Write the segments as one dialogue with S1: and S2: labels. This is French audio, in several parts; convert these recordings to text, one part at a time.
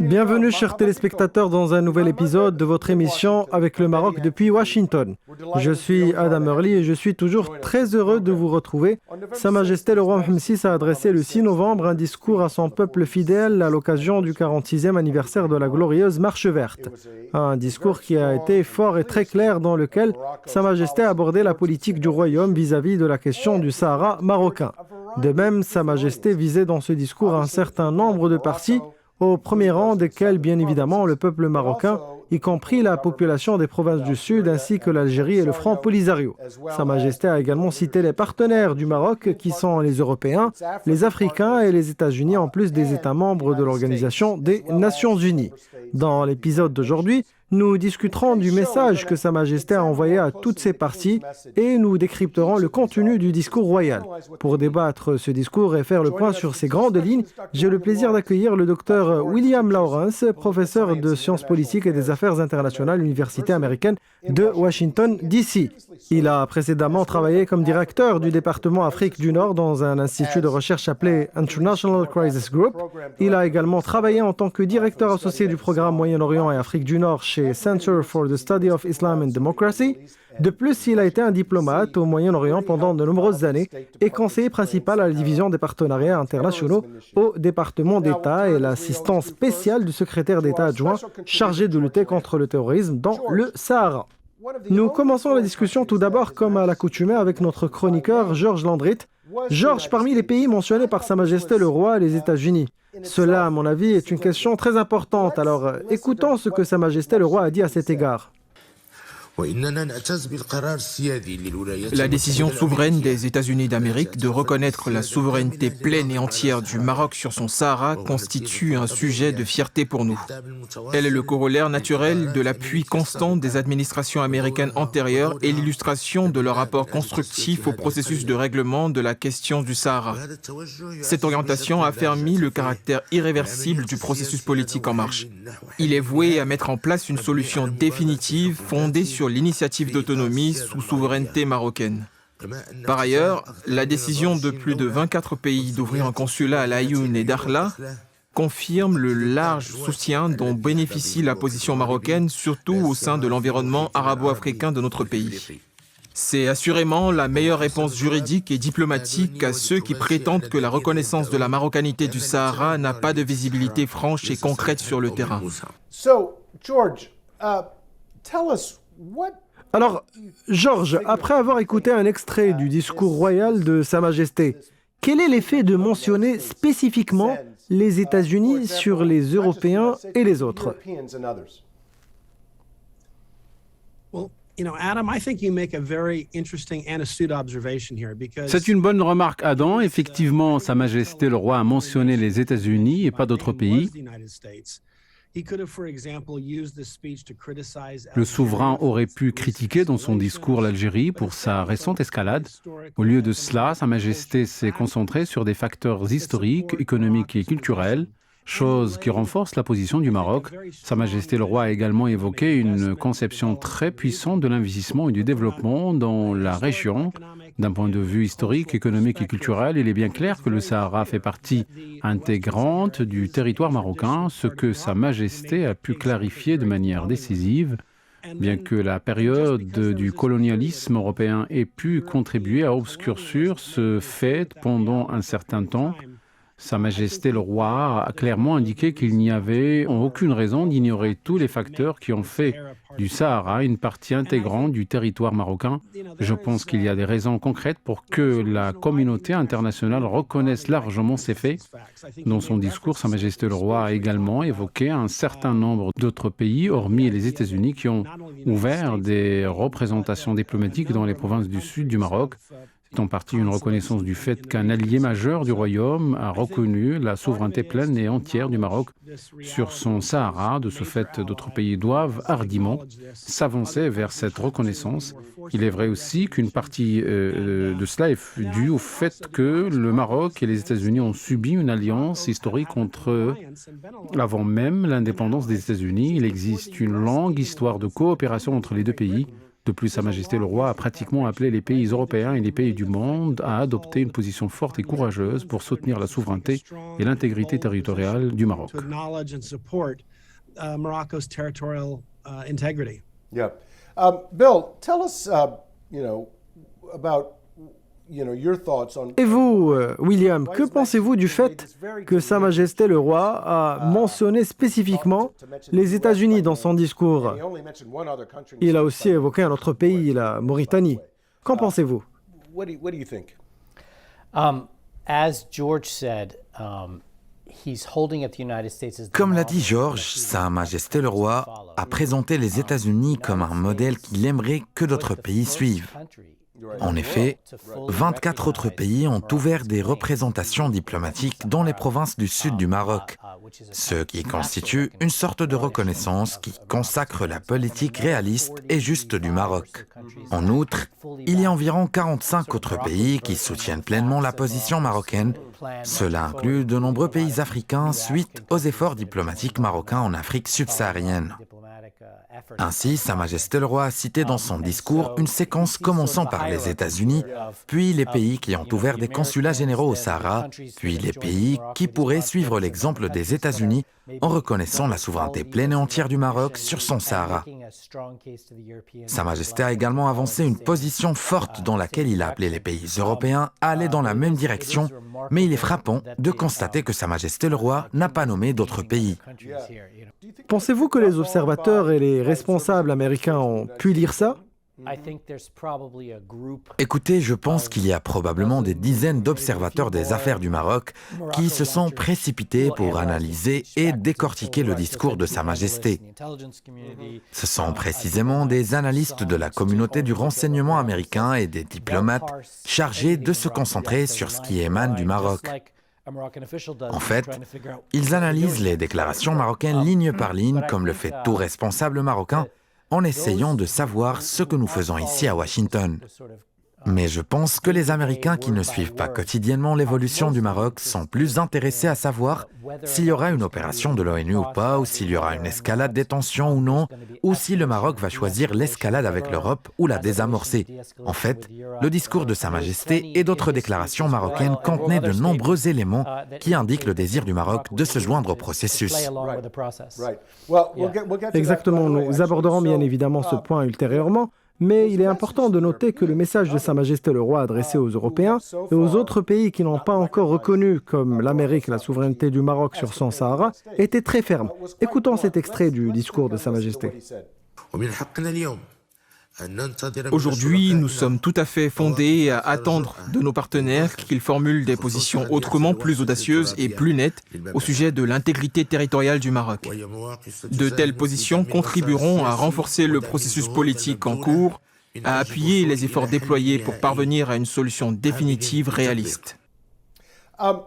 S1: Bienvenue chers téléspectateurs dans un nouvel épisode de votre émission avec le Maroc depuis Washington. Je suis Adam Early et je suis toujours très heureux de vous retrouver. Sa Majesté le roi Mohammed VI a adressé le 6 novembre un discours à son peuple fidèle à l'occasion du 46e anniversaire de la glorieuse Marche verte. Un discours qui a été fort et très clair dans lequel Sa Majesté a abordé la politique du royaume vis-à-vis de la question du Sahara marocain. De même, Sa Majesté visait dans ce discours un certain nombre de parties, au premier rang desquels, bien évidemment, le peuple marocain, y compris la population des provinces du Sud, ainsi que l'Algérie et le Front Polisario. Sa Majesté a également cité les partenaires du Maroc, qui sont les Européens, les Africains et les États-Unis, en plus des États membres de l'Organisation des Nations Unies. Dans l'épisode d'aujourd'hui, nous discuterons du message que Sa Majesté a envoyé à toutes ces parties et nous décrypterons le contenu du discours royal. Pour débattre ce discours et faire le point sur ses grandes lignes, j'ai le plaisir d'accueillir le docteur William Lawrence, professeur de sciences politiques et des affaires internationales à l'Université américaine de Washington, D.C. Il a précédemment travaillé comme directeur du département Afrique du Nord dans un institut de recherche appelé International Crisis Group. Il a également travaillé en tant que directeur associé du programme Moyen-Orient et Afrique du Nord chez Center for the Study of Islam and Democracy. De plus, il a été un diplomate au Moyen-Orient pendant de nombreuses années et conseiller principal à la division des partenariats internationaux au département d'État et l'assistant spécial du secrétaire d'État adjoint chargé de lutter contre le terrorisme dans le Sahara. Nous commençons la discussion tout d'abord, comme à l'accoutumée, avec notre chroniqueur Georges Landrit. Georges, parmi les pays mentionnés par Sa Majesté le Roi, les États-Unis. Cela, à mon avis, est une question très importante. Alors, écoutons ce que Sa Majesté le Roi a dit à cet égard.
S2: La décision souveraine des États-Unis d'Amérique de reconnaître la souveraineté pleine et entière du Maroc sur son Sahara constitue un sujet de fierté pour nous. Elle est le corollaire naturel de l'appui constant des administrations américaines antérieures et l'illustration de leur rapport constructif au processus de règlement de la question du Sahara. Cette orientation affermit le caractère irréversible du processus politique en marche. Il est voué à mettre en place une solution définitive fondée sur l'initiative d'autonomie sous souveraineté marocaine. Par ailleurs, la décision de plus de 24 pays d'ouvrir un consulat à Laayoune et Dakhla confirme le large soutien dont bénéficie la position marocaine, surtout au sein de l'environnement arabo-africain de notre pays. C'est assurément la meilleure réponse juridique et diplomatique à ceux qui prétendent que la reconnaissance de la marocanité du Sahara n'a pas de visibilité franche et concrète sur le terrain.
S1: Alors, Georges, après avoir écouté un extrait du discours royal de Sa Majesté, quel est l'effet de mentionner spécifiquement les États-Unis sur les Européens et les autres ?
S3: C'est une bonne remarque, Adam. Effectivement, Sa Majesté le Roi a mentionné les États-Unis et pas d'autres pays. Le souverain aurait pu critiquer dans son discours l'Algérie pour sa récente escalade. Au lieu de cela, Sa Majesté s'est concentrée sur des facteurs historiques, économiques et culturels, chose qui renforce la position du Maroc. Sa Majesté le Roi a également évoqué une conception très puissante de l'investissement et du développement dans la région. D'un point de vue historique, économique et culturel, il est bien clair que le Sahara fait partie intégrante du territoire marocain, ce que Sa Majesté a pu clarifier de manière décisive. Bien que la période du colonialisme européen ait pu contribuer à obscurcir ce fait pendant un certain temps, Sa Majesté le Roi a clairement indiqué qu'il n'y avait aucune raison d'ignorer tous les facteurs qui ont fait du Sahara une partie intégrante du territoire marocain. Je pense qu'il y a des raisons concrètes pour que la communauté internationale reconnaisse largement ces faits. Dans son discours, Sa Majesté le Roi a également évoqué un certain nombre d'autres pays, hormis les États-Unis, qui ont ouvert des représentations diplomatiques dans les provinces du sud du Maroc. C'est en partie une reconnaissance du fait qu'un allié majeur du Royaume a reconnu la souveraineté pleine et entière du Maroc sur son Sahara. De ce fait, d'autres pays doivent hardiment s'avancer vers cette reconnaissance. Il est vrai aussi qu'une partie de cela est due au fait que le Maroc et les États-Unis ont subi une alliance historique entre eux. Avant même l'indépendance des États-Unis, il existe une longue histoire de coopération entre les deux pays. De plus, Sa Majesté le Roi a pratiquement appelé les pays européens et les pays du monde à adopter une position forte et courageuse pour soutenir la souveraineté et l'intégrité territoriale du Maroc.
S4: Yeah. Bill, tell us, about your thoughts on.
S1: Et vous, William, que pensez-vous du fait que Sa Majesté le Roi a mentionné spécifiquement les États-Unis dans son discours? Il a aussi évoqué un autre pays, la Mauritanie. Qu'en pensez-vous?
S4: What do you think?
S5: As George said,
S6: Comme l'a dit George, Sa Majesté le Roi a présenté les États-Unis comme un modèle qu'il aimerait que d'autres pays suivent. En effet, 24 autres pays ont ouvert des représentations diplomatiques dans les provinces du sud du Maroc, ce qui constitue une sorte de reconnaissance qui consacre la politique réaliste et juste du Maroc. En outre, il y a environ 45 autres pays qui soutiennent pleinement la position marocaine. Cela inclut de nombreux pays africains suite aux efforts diplomatiques marocains en Afrique subsaharienne. Ainsi, Sa Majesté le Roi a cité dans son discours une séquence commençant par les États-Unis, puis les pays qui ont ouvert des consulats généraux au Sahara, puis les pays qui pourraient suivre l'exemple des États-Unis en reconnaissant la souveraineté pleine et entière du Maroc sur son Sahara. Sa Majesté a également avancé une position forte dans laquelle il a appelé les pays européens à aller dans la même direction, mais il est frappant de constater que Sa Majesté le Roi n'a pas nommé d'autres pays.
S1: Pensez-vous que les observateurs et les responsables américains ont pu lire ça?
S6: Écoutez, je pense qu'il y a probablement des dizaines d'observateurs des affaires du Maroc qui se sont précipités pour analyser et décortiquer le discours de Sa Majesté. Ce sont précisément des analystes de la communauté du renseignement américain et des diplomates chargés de se concentrer sur ce qui émane du Maroc. En fait, ils analysent les déclarations marocaines ligne par ligne, comme le fait tout responsable marocain, en essayant de savoir ce que nous faisons ici à Washington. Mais je pense que les Américains qui ne suivent pas quotidiennement l'évolution du Maroc sont plus intéressés à savoir s'il y aura une opération de l'ONU ou pas, ou s'il y aura une escalade des tensions ou non, ou si le Maroc va choisir l'escalade avec l'Europe ou la désamorcer. En fait, le discours de Sa Majesté et d'autres déclarations marocaines contenaient de nombreux éléments qui indiquent le désir du Maroc de se joindre au processus.
S1: Exactement, nous aborderons bien évidemment ce point ultérieurement, mais il est important de noter que le message de Sa Majesté le Roi adressé aux Européens et aux autres pays qui n'ont pas encore reconnu, comme l'Amérique, la souveraineté du Maroc sur son Sahara, était très ferme. Écoutons cet extrait du discours de Sa Majesté.
S2: Aujourd'hui, nous sommes tout à fait fondés à attendre de nos partenaires qu'ils formulent des positions autrement plus audacieuses et plus nettes au sujet de l'intégrité territoriale du Maroc. De telles positions contribueront à renforcer le processus politique en cours, à appuyer les efforts déployés pour parvenir à une solution définitive réaliste.
S1: En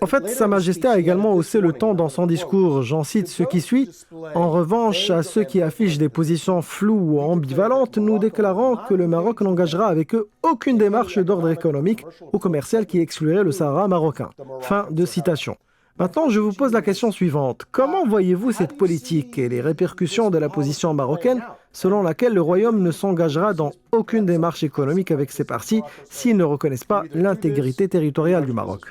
S1: fait, Sa Majesté a également haussé le ton dans son discours. J'en cite ce qui suit. En revanche, à ceux qui affichent des positions floues ou ambivalentes, nous déclarons que le Maroc n'engagera avec eux aucune démarche d'ordre économique ou commercial qui exclurait le Sahara marocain. Fin de citation. Maintenant, je vous pose la question suivante. Comment voyez-vous cette politique et les répercussions de la position marocaine selon laquelle le Royaume ne s'engagera dans aucune démarche économique avec ses parties s'ils ne reconnaissent pas l'intégrité territoriale du Maroc?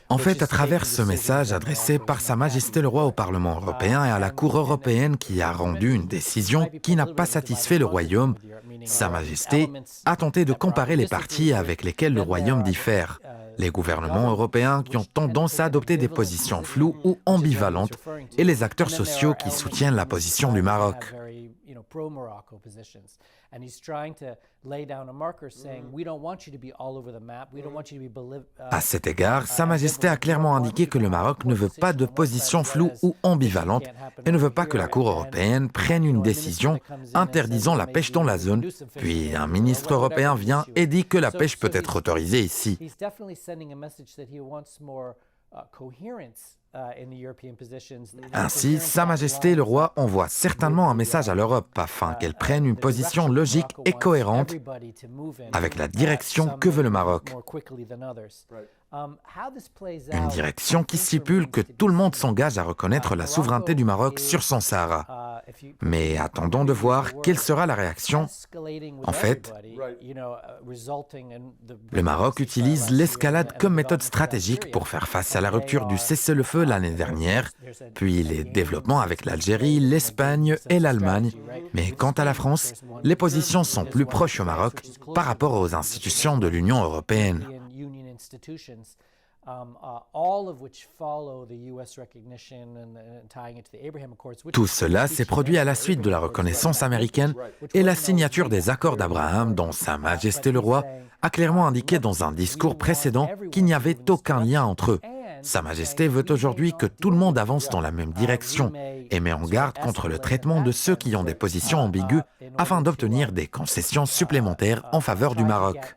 S6: En fait, à travers ce message adressé par Sa Majesté le Roi au Parlement européen et à la Cour européenne qui a rendu une décision qui n'a pas satisfait le Royaume, Sa Majesté a tenté de comparer les parties avec lesquelles le Royaume diffère. Les gouvernements européens qui ont tendance à adopter des positions floues ou ambivalentes et les acteurs sociaux qui soutiennent la position du Maroc. À cet égard, Sa Majesté a clairement indiqué que le Maroc ne veut pas de position floue ou ambivalente et ne veut pas que la Cour européenne prenne une décision interdisant la pêche dans la zone, puis un ministre européen vient et dit que la pêche peut être autorisée ici. Ainsi, Sa Majesté le Roi envoie certainement un message à l'Europe afin qu'elle prenne une position logique et cohérente avec la direction que veut le Maroc. Une direction qui stipule que tout le monde s'engage à reconnaître la souveraineté du Maroc sur son Sahara. Mais attendons de voir quelle sera la réaction. En fait, le Maroc utilise l'escalade comme méthode stratégique pour faire face à la rupture du cessez-le-feu l'année dernière, puis les développements avec l'Algérie, l'Espagne et l'Allemagne. Mais quant à la France, les positions sont plus proches au Maroc par rapport aux institutions de l'Union européenne. Tout cela s'est produit à la suite de la reconnaissance américaine et la signature des accords d'Abraham dont Sa Majesté le Roi a clairement indiqué dans un discours précédent qu'il n'y avait aucun lien entre eux. Sa Majesté veut aujourd'hui que tout le monde avance dans la même direction et met en garde contre le traitement de ceux qui ont des positions ambiguës afin d'obtenir des concessions supplémentaires en faveur du Maroc.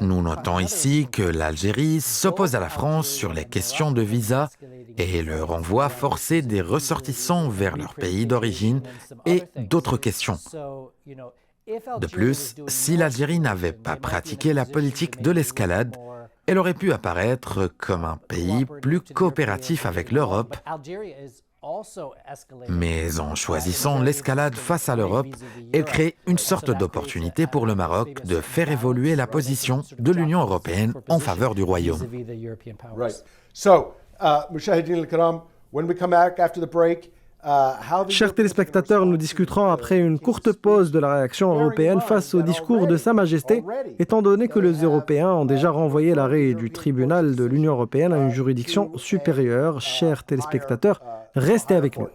S6: Nous notons ici que l'Algérie s'oppose à la France sur les questions de visa et le renvoi forcé des ressortissants vers leur pays d'origine et d'autres questions. De plus, si l'Algérie n'avait pas pratiqué la politique de l'escalade, elle aurait pu apparaître comme un pays plus coopératif avec l'Europe. Mais en choisissant l'escalade face à l'Europe, elle crée une sorte d'opportunité pour le Maroc de faire évoluer la position de l'Union européenne en faveur du Royaume.
S1: Chers téléspectateurs, nous discuterons après une courte pause de la réaction européenne face au discours de Sa Majesté, étant donné que les Européens ont déjà renvoyé l'arrêt du tribunal de l'Union européenne à une juridiction supérieure. Chers téléspectateurs, restez avec nous.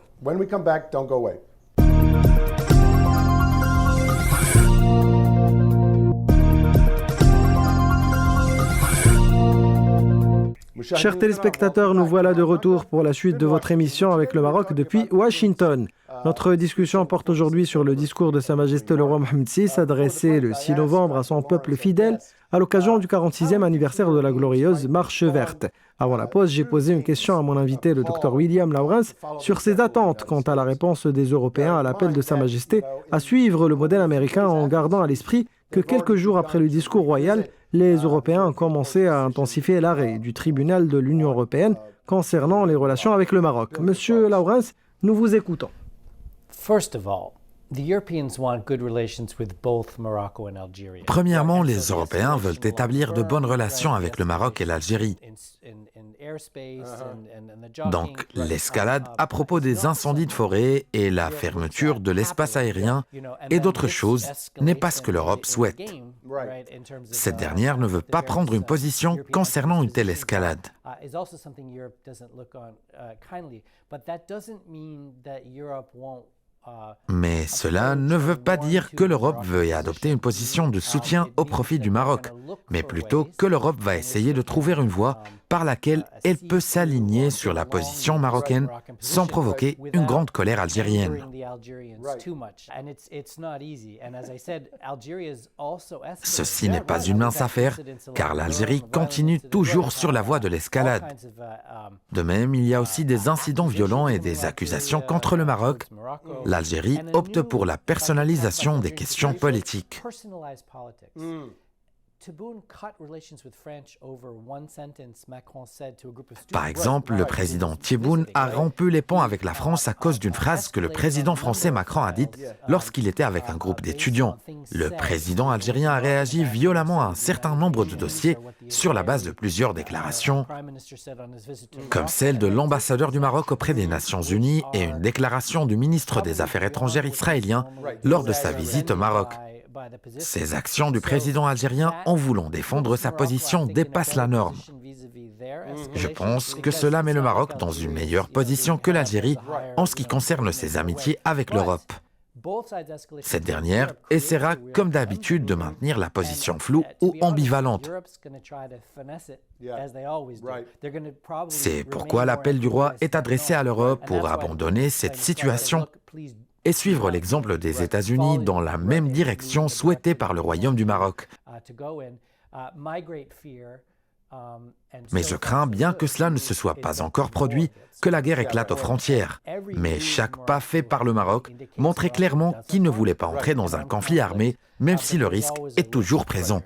S1: Chers téléspectateurs, nous voilà de retour pour la suite de votre émission avec le Maroc depuis Washington. Notre discussion porte aujourd'hui sur le discours de Sa Majesté le Roi Mohammed VI adressé le 6 novembre à son peuple fidèle à l'occasion du 46e anniversaire de la glorieuse Marche verte. Avant la pause, j'ai posé une question à mon invité, le Dr William Lawrence, sur ses attentes quant à la réponse des Européens à l'appel de Sa Majesté à suivre le modèle américain en gardant à l'esprit que quelques jours après le discours royal, les Européens ont commencé à intensifier l'arrêt du tribunal de l'Union européenne concernant les relations avec le Maroc. Monsieur Lawrence, nous vous écoutons.
S6: Premièrement, les Européens veulent établir de bonnes relations avec le Maroc et l'Algérie. Donc, l'escalade à propos des incendies de forêt et la fermeture de l'espace aérien et d'autres choses n'est pas ce que l'Europe souhaite. Cette dernière ne veut pas prendre une position concernant une telle escalade. Mais cela ne veut pas dire que l'Europe veuille adopter une position de soutien au profit du Maroc, mais plutôt que l'Europe va essayer de trouver une voie par laquelle elle peut s'aligner sur la position marocaine sans provoquer une grande colère algérienne. Ceci n'est pas une mince affaire, car l'Algérie continue toujours sur la voie de l'escalade. De même, il y a aussi des incidents violents et des accusations contre le Maroc. L'Algérie opte pour la personnalisation des questions politiques. Par exemple, le président Tebboune a rompu les ponts avec la France à cause d'une phrase que le président français Macron a dite lorsqu'il était avec un groupe d'étudiants. Le président algérien a réagi violemment à un certain nombre de dossiers sur la base de plusieurs déclarations, comme celle de l'ambassadeur du Maroc auprès des Nations Unies et une déclaration du ministre des Affaires étrangères israélien lors de sa visite au Maroc. Ces actions du président algérien en voulant défendre sa position dépassent la norme. Je pense que cela met le Maroc dans une meilleure position que l'Algérie en ce qui concerne ses amitiés avec l'Europe. Cette dernière essaiera, comme d'habitude, de maintenir la position floue ou ambivalente. C'est pourquoi l'appel du roi est adressé à l'Europe pour abandonner cette situation et suivre l'exemple des États-Unis dans la même direction souhaitée par le Royaume du Maroc. Mais je crains bien que cela ne se soit pas encore produit, que la guerre éclate aux frontières. Mais chaque pas fait par le Maroc montrait clairement qu'il ne voulait pas entrer dans un conflit armé, même si le risque est toujours présent.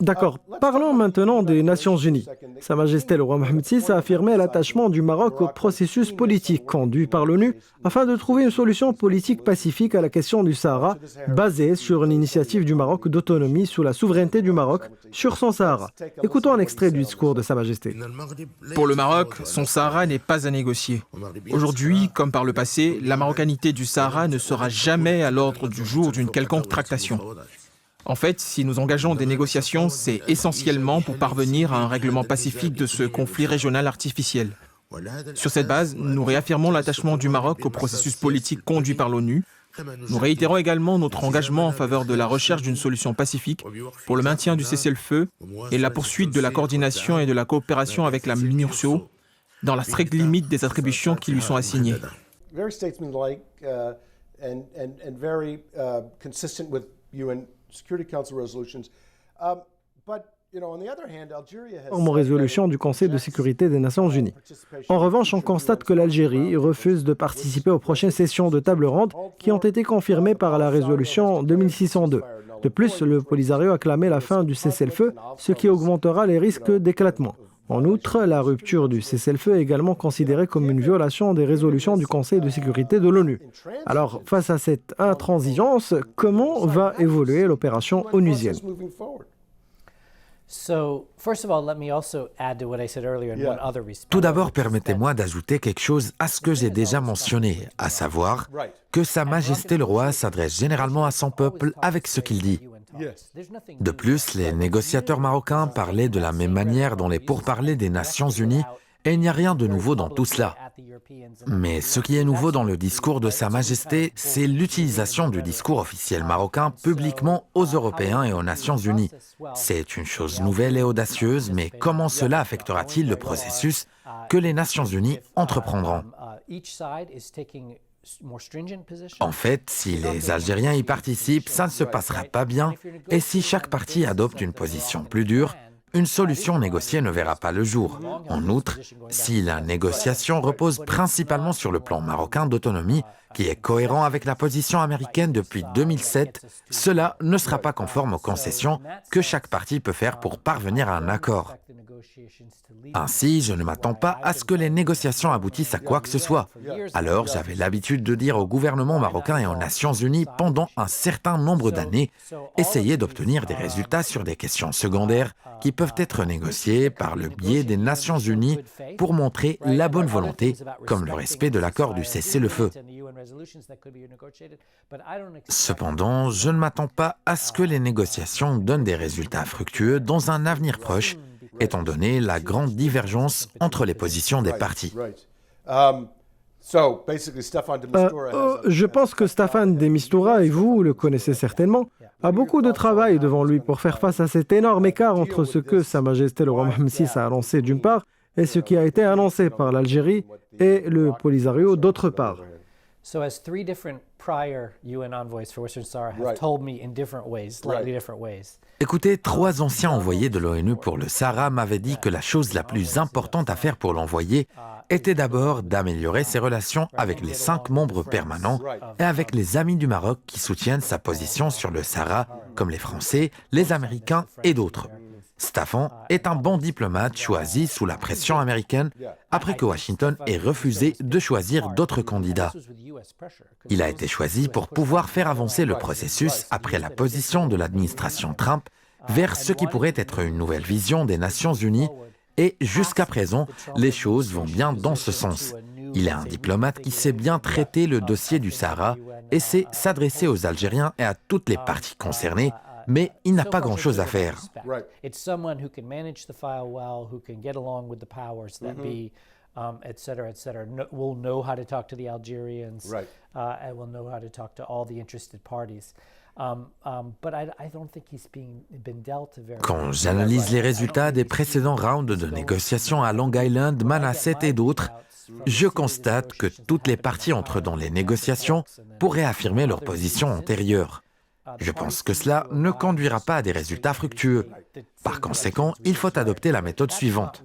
S1: D'accord. Parlons maintenant des Nations Unies. Sa Majesté le roi Mohammed VI a affirmé l'attachement du Maroc au processus politique conduit par l'ONU afin de trouver une solution politique pacifique à la question du Sahara, basée sur une initiative du Maroc d'autonomie sous la souveraineté du Maroc sur son Sahara. Écoutons un extrait du discours de Sa Majesté.
S2: Pour le Maroc, son Sahara n'est pas à négocier. Aujourd'hui, comme par le passé, la marocanité du Sahara ne sera jamais à l'ordre du jour d'une quelconque tractation. En fait, si nous engageons des négociations, c'est essentiellement pour parvenir à un règlement pacifique de ce conflit régional artificiel. Sur cette base, nous réaffirmons l'attachement du Maroc au processus politique conduit par l'ONU. Nous réitérons également notre engagement en faveur de la recherche d'une solution pacifique pour le maintien du cessez-le-feu et la poursuite de la coordination et de la coopération avec la MINURSO dans la stricte limite des attributions qui lui sont assignées.
S1: Aux résolutions du Conseil de sécurité des Nations Unies. En revanche, on constate que l'Algérie refuse de participer aux prochaines sessions de table ronde qui ont été confirmées par la résolution 2602. De plus, le Polisario a clamé la fin du cessez-le-feu, ce qui augmentera les risques d'éclatement. En outre, la rupture du cessez-le-feu est également considérée comme une violation des résolutions du Conseil de sécurité de l'ONU. Alors, face à cette intransigeance, comment va évoluer l'opération onusienne ?
S6: Tout d'abord, permettez-moi d'ajouter quelque chose à ce que j'ai déjà mentionné, à savoir que Sa Majesté le Roi s'adresse généralement à son peuple avec ce qu'il dit. De plus, les négociateurs marocains parlaient de la même manière dans les pourparlers des Nations Unies, et il n'y a rien de nouveau dans tout cela. Mais ce qui est nouveau dans le discours de Sa Majesté, c'est l'utilisation du discours officiel marocain publiquement aux Européens et aux Nations Unies. C'est une chose nouvelle et audacieuse, mais comment cela affectera-t-il le processus que les Nations Unies entreprendront ? En fait, si les Algériens y participent, ça ne se passera pas bien, et si chaque partie adopte une position plus dure, une solution négociée ne verra pas le jour. En outre, si la négociation repose principalement sur le plan marocain d'autonomie, qui est cohérent avec la position américaine depuis 2007, cela ne sera pas conforme aux concessions que chaque partie peut faire pour parvenir à un accord. Ainsi, je ne m'attends pas à ce que les négociations aboutissent à quoi que ce soit. Alors, j'avais l'habitude de dire au gouvernement marocain et aux Nations Unies pendant un certain nombre d'années, essayez d'obtenir des résultats sur des questions secondaires qui peuvent être négociées par le biais des Nations Unies pour montrer la bonne volonté, comme le respect de l'accord du cessez-le-feu. Cependant, je ne m'attends pas à ce que les négociations donnent des résultats fructueux dans un avenir proche, étant donné la grande divergence entre les positions des parties.
S1: Je pense que Staffan de Mistura, et vous le connaissez certainement, a beaucoup de travail devant lui pour faire face à cet énorme écart entre ce que Sa Majesté le roi Mohammed VI a annoncé d'une part et ce qui a été annoncé par l'Algérie et le Polisario d'autre part.
S6: Écoutez, 3 anciens envoyés de l'ONU pour le Sahara m'avaient dit que la chose la plus importante à faire pour l'envoyé était d'abord d'améliorer ses relations avec les 5 membres permanents et avec les amis du Maroc qui soutiennent sa position sur le Sahara, comme les Français, les Américains et d'autres. Staffan est un bon diplomate choisi sous la pression américaine après que Washington ait refusé de choisir d'autres candidats. Il a été choisi pour pouvoir faire avancer le processus après la position de l'administration Trump vers ce qui pourrait être une nouvelle vision des Nations Unies et jusqu'à présent, les choses vont bien dans ce sens. Il est un diplomate qui sait bien traiter le dossier du Sahara et sait s'adresser aux Algériens et à toutes les parties concernées, mais il n'a pas grand-chose à faire.
S4: Right.
S5: It's someone who can manage the file well, who can get along with the powers that be, et cetera, will know how to talk to the Algerians,
S4: Right.
S5: And will know how to talk to all the interested parties. But I don't think he's been dealt a very.
S6: Quand j'analyse les résultats des précédents rounds de négociations à Long Island, Manhasset et d'autres, je constate que toutes les parties entrent dans les négociations pour réaffirmer leur position antérieure. Je pense que cela ne conduira pas à des résultats fructueux. Par conséquent, il faut adopter la méthode suivante.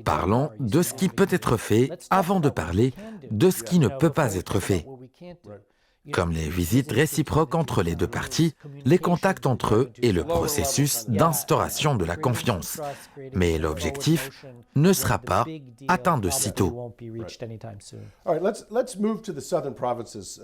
S6: Parlons de ce qui peut être fait avant de parler de ce qui ne peut pas être fait. Comme les visites réciproques entre les deux parties, les contacts entre eux et le processus d'instauration de la confiance. Mais l'objectif ne sera pas atteint de sitôt.
S4: All right, let's move to the southern provinces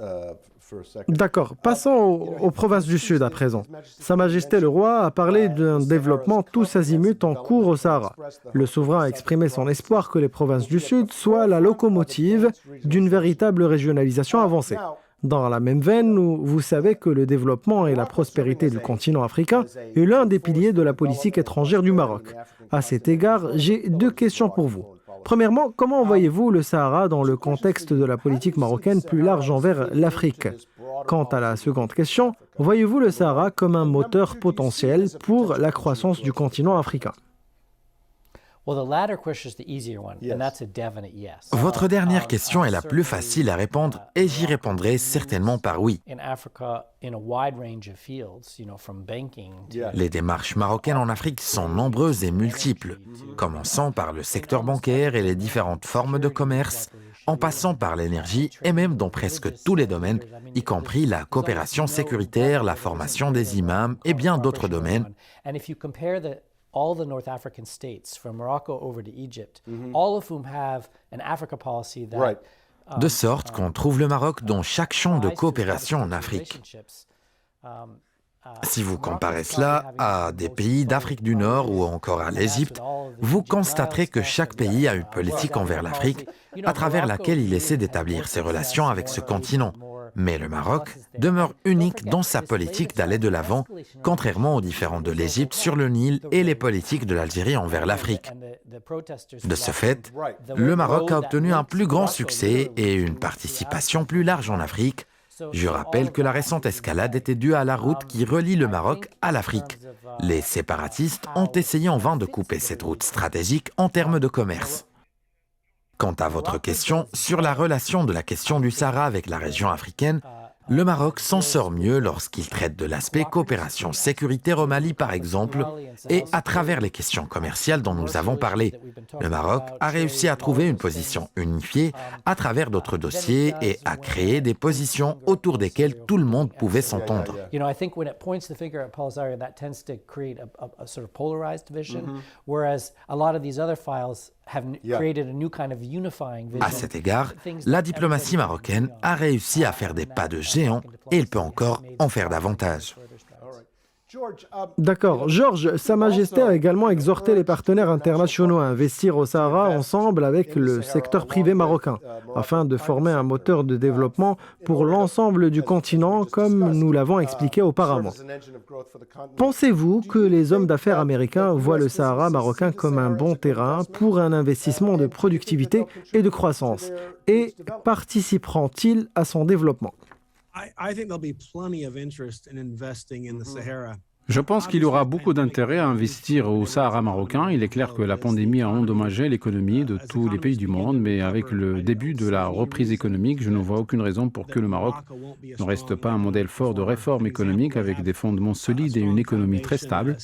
S4: for a second.
S1: D'accord, passons aux provinces du Sud à présent. Sa Majesté le Roi a parlé d'un développement tous azimuts en cours au Sahara. Le souverain a exprimé son espoir que les provinces du Sud soient la locomotive d'une véritable régionalisation avancée. Dans la même veine, vous savez que le développement et la prospérité du continent africain est l'un des piliers de la politique étrangère du Maroc. À cet égard, j'ai deux questions pour vous. Premièrement, comment voyez-vous le Sahara dans le contexte de la politique marocaine plus large envers l'Afrique? Quant à la seconde question, voyez-vous le Sahara comme un moteur potentiel pour la croissance du continent africain?
S6: Votre dernière question est la plus facile à répondre et j'y répondrai certainement par oui. Les démarches marocaines en Afrique sont nombreuses et multiples, commençant par le secteur bancaire et les différentes formes de commerce, en passant par l'énergie et même dans presque tous les domaines, y compris la coopération sécuritaire, la formation des imams et bien d'autres domaines.
S5: All the North African states, from Morocco over to Egypt, all of whom have an Africa policy that
S4: Right.
S6: De sorte qu'on trouve le Maroc dans chaque champ de coopération en Afrique. Si vous comparez cela à des pays d'Afrique du Nord ou encore à l'Égypte, vous constaterez que chaque pays a une politique envers l'Afrique à travers laquelle il essaie d'établir ses relations avec ce continent. Mais le Maroc demeure unique dans sa politique d'aller de l'avant, contrairement aux différends de l'Égypte sur le Nil et les politiques de l'Algérie envers l'Afrique. De ce fait, le Maroc a obtenu un plus grand succès et une participation plus large en Afrique. Je rappelle que la récente escalade était due à la route qui relie le Maroc à l'Afrique. Les séparatistes ont essayé en vain de couper cette route stratégique en termes de commerce. Quant à votre question sur la relation de la question du Sahara avec la région africaine, le Maroc s'en sort mieux lorsqu'il traite de l'aspect coopération sécuritaire au Mali par exemple, et à travers les questions commerciales dont nous avons parlé. Le Maroc a réussi à trouver une position unifiée à travers d'autres dossiers et à créer des positions autour desquelles tout le monde pouvait s'entendre.
S5: You know, I think when it points the finger at Polisario, that tends to create a sort of polarized vision, whereas a lot of these other files have created a new kind of unifying vision.
S6: À cet égard, la diplomatie marocaine a réussi à faire des pas de géant et elle peut encore en faire davantage.
S4: George,
S1: D'accord. Georges, Sa Majesté a également exhorté les partenaires internationaux à investir au Sahara ensemble avec le secteur privé marocain, afin de former un moteur de développement pour l'ensemble du continent, comme nous l'avons expliqué auparavant. Pensez-vous que les hommes d'affaires américains voient le Sahara marocain comme un bon terrain pour un investissement de productivité et de croissance? Et participeront-ils à son développement?
S3: Je pense qu'il y aura beaucoup d'intérêt à investir au Sahara marocain. Il est clair que la pandémie a endommagé l'économie de tous les pays du monde, mais avec le début de la reprise économique, je ne vois aucune raison pour que le Maroc ne reste pas un modèle fort de réforme économique avec des fondements solides et une économie très stable.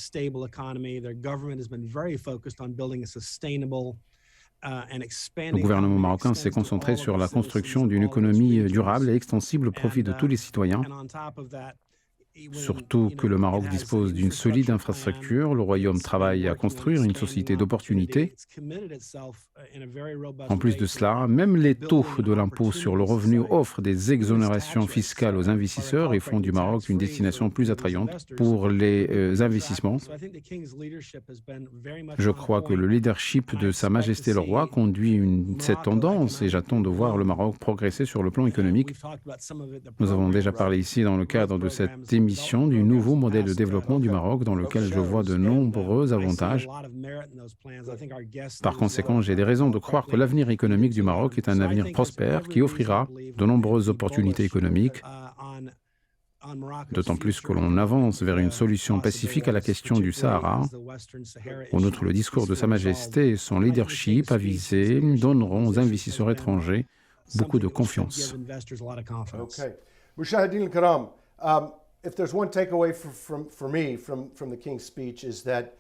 S3: Le gouvernement marocain s'est concentré sur la construction d'une économie durable et extensible au profit de tous les citoyens. Surtout que le Maroc dispose d'une solide infrastructure, le Royaume travaille à construire une société d'opportunités. En plus de cela, même les taux de l'impôt sur le revenu offrent des exonérations fiscales aux investisseurs et font du Maroc une destination plus attrayante pour les investissements. Je crois que le leadership de Sa Majesté le Roi conduit cette tendance et j'attends de voir le Maroc progresser sur le plan économique. Nous avons déjà parlé ici dans le cadre de cette émission du nouveau modèle de développement du Maroc dans lequel je vois de nombreux avantages. Par conséquent, j'ai des raisons de croire que l'avenir économique du Maroc est un avenir prospère qui offrira de nombreuses opportunités économiques, d'autant plus que l'on avance vers une solution pacifique à la question du Sahara. En outre, le discours de Sa Majesté et son leadership avisé donneront aux investisseurs étrangers beaucoup de confiance.
S4: Okay. Mushahideen al-Kiram, if there's one takeaway for me from the King's speech is that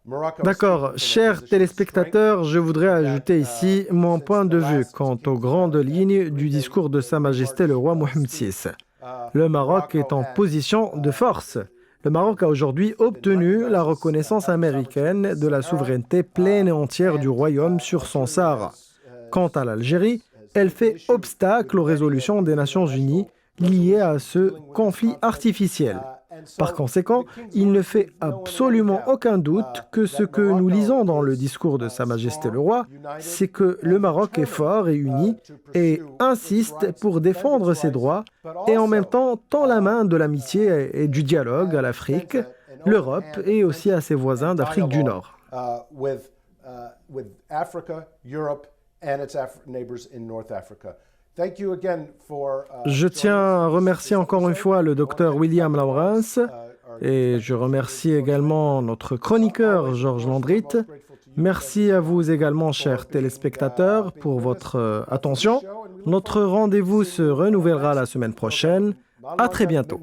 S4: Morocco.
S1: D'accord, chers téléspectateurs, je voudrais ajouter ici mon point de vue quant aux grandes lignes du discours de Sa Majesté le roi Mohammed VI. Le Maroc est en position de force. Le Maroc a aujourd'hui obtenu la reconnaissance américaine de la souveraineté pleine et entière du royaume sur son Sahara. Quant à l'Algérie, elle fait obstacle aux résolutions des Nations Unies liées à ce conflit artificiel. Par conséquent, il ne fait absolument aucun doute que ce que nous lisons dans le discours de Sa Majesté le Roi, c'est que le Maroc est fort et uni et insiste pour défendre ses droits et en même temps tend la main de l'amitié et du dialogue à l'Afrique, l'Europe et aussi à ses voisins d'Afrique du Nord. Je tiens à remercier encore une fois le docteur William Lawrence et je remercie également notre chroniqueur Georges Landrit. Merci à vous également, chers téléspectateurs, pour votre attention. Notre rendez-vous se renouvellera la semaine prochaine. À très bientôt.